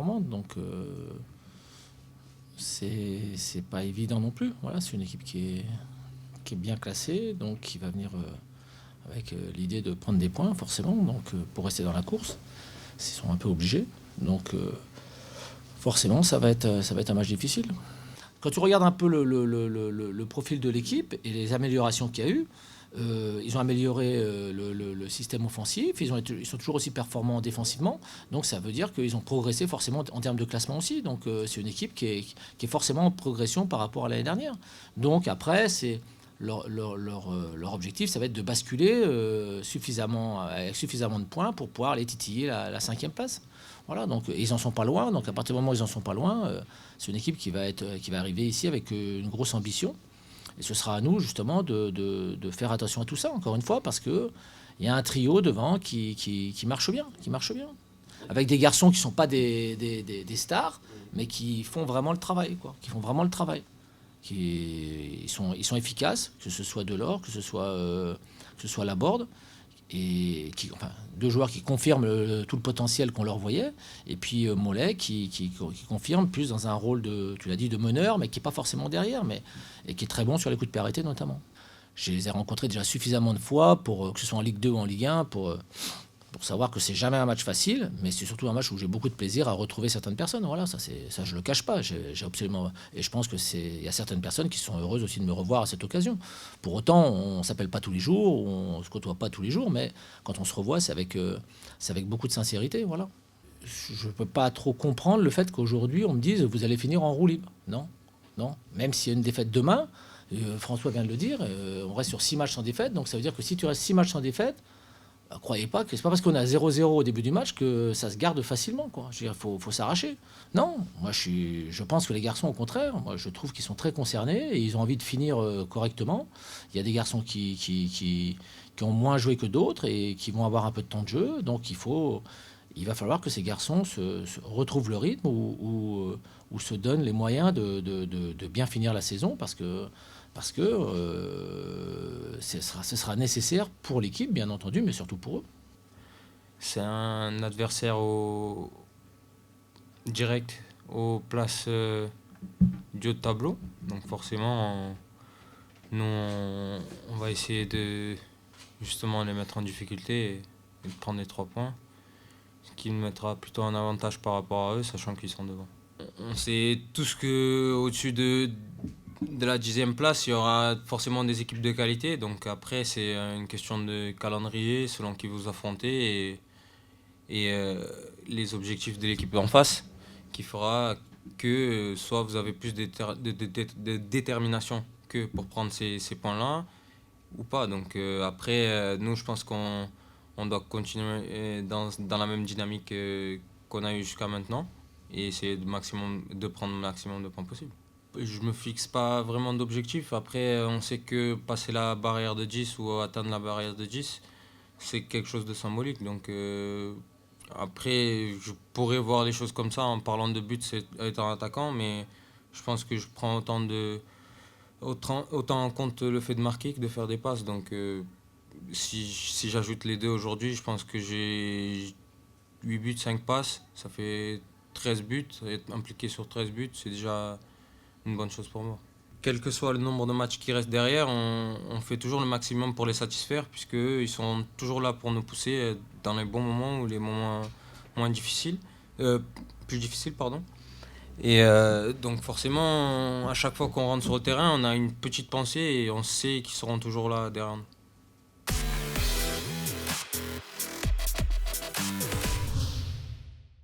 performante. Donc, c'est pas évident non plus. Voilà, c'est une équipe qui est bien classée, donc qui va venir avec l'idée de prendre des points, forcément, donc, pour rester dans la course. Ils sont un peu obligés. Donc, forcément, ça va être un match difficile. Quand tu regardes un peu le profil de l'équipe et les améliorations qu'il y a eu, ils ont amélioré le système offensif, ils sont toujours aussi performants défensivement, donc ça veut dire qu'ils ont progressé forcément en termes de classement aussi. Donc c'est une équipe qui est forcément en progression par rapport à l'année dernière. Donc après, c'est leur objectif, ça va être de basculer avec suffisamment de points pour pouvoir aller titiller la 5e place. Voilà, donc ils en sont pas loin. Donc à partir du moment où ils en sont pas loin, c'est une équipe qui va arriver ici avec une grosse ambition. Et ce sera à nous justement de faire attention à tout ça, encore une fois, parce qu'il y a un trio devant qui marche bien, avec des garçons qui ne sont pas des stars, mais qui font vraiment le travail, quoi, qui font vraiment le travail. Ils sont efficaces, que ce soit Delors, que ce soit Laborde, et enfin, 2 joueurs qui confirment tout le potentiel qu'on leur voyait, et puis Mollet qui confirme plus dans un rôle tu l'as dit, de meneur, mais qui n'est pas forcément derrière, et qui est très bon sur les coups de pied arrêtés notamment. Je les ai rencontrés déjà suffisamment de fois, que ce soit en Ligue 2 ou en Ligue 1, pour savoir que c'est jamais un match facile, mais c'est surtout un match où j'ai beaucoup de plaisir à retrouver certaines personnes. Voilà, ça je le cache pas. J'ai absolument, et je pense que il y a certaines personnes qui sont heureuses aussi de me revoir à cette occasion. Pour autant, on s'appelle pas tous les jours, on se côtoie pas tous les jours, mais quand on se revoit, c'est avec beaucoup de sincérité. Voilà. Je peux pas trop comprendre le fait qu'aujourd'hui on me dise vous allez finir en roue libre. Non, non. Même s'il y a une défaite demain, François vient de le dire, on reste sur 6 matchs sans défaite, donc ça veut dire que si tu restes 6 matchs sans défaite, croyez pas que c'est pas parce qu'on a 0-0 au début du match que ça se garde facilement, quoi. Je veux dire, faut s'arracher. Non, moi je pense que les garçons, au contraire, moi je trouve qu'ils sont très concernés et ils ont envie de finir correctement. Il y a des garçons qui ont moins joué que d'autres et qui vont avoir un peu de temps de jeu, donc il va falloir que ces garçons se retrouvent le rythme ou se donnent les moyens de bien finir la saison parce que ce sera nécessaire pour l'équipe, bien entendu, mais surtout pour eux. C'est un adversaire direct aux places du haut de tableau. Donc forcément, nous, on va essayer de justement les mettre en difficulté et de prendre les 3 points. Ce qui nous mettra plutôt en avantage par rapport à eux, sachant qu'ils sont devant. On sait tous qu'au-dessus de la 10e place, il y aura forcément des équipes de qualité. Donc après, c'est une question de calendrier selon qui vous affrontez et les objectifs de l'équipe en face qui fera que soit vous avez plus de détermination que pour prendre ces points-là ou pas. Donc après, nous, je pense qu'on doit continuer dans la même dynamique qu'on a eu jusqu'à maintenant et essayer de prendre le maximum de points possible. Je me fixe pas vraiment d'objectif. Après, on sait que passer la barrière de 10 ou atteindre la barrière de 10, c'est quelque chose de symbolique. Donc après, je pourrais voir les choses comme ça en parlant de but, c'est étant attaquant, mais je pense que je prends autant en compte le fait de marquer que de faire des passes. Donc si j'ajoute les deux aujourd'hui, je pense que j'ai 8 buts, 5 passes. Ça fait 13 buts. Être impliqué sur 13 buts, c'est déjà une bonne chose pour moi. Quel que soit le nombre de matchs qui restent derrière, on fait toujours le maximum pour les satisfaire, puisqu'ils sont toujours là pour nous pousser dans les bons moments ou les moments moins difficiles, plus difficiles, pardon. Et donc forcément, à chaque fois qu'on rentre sur le terrain, on a une petite pensée et on sait qu'ils seront toujours là derrière nous.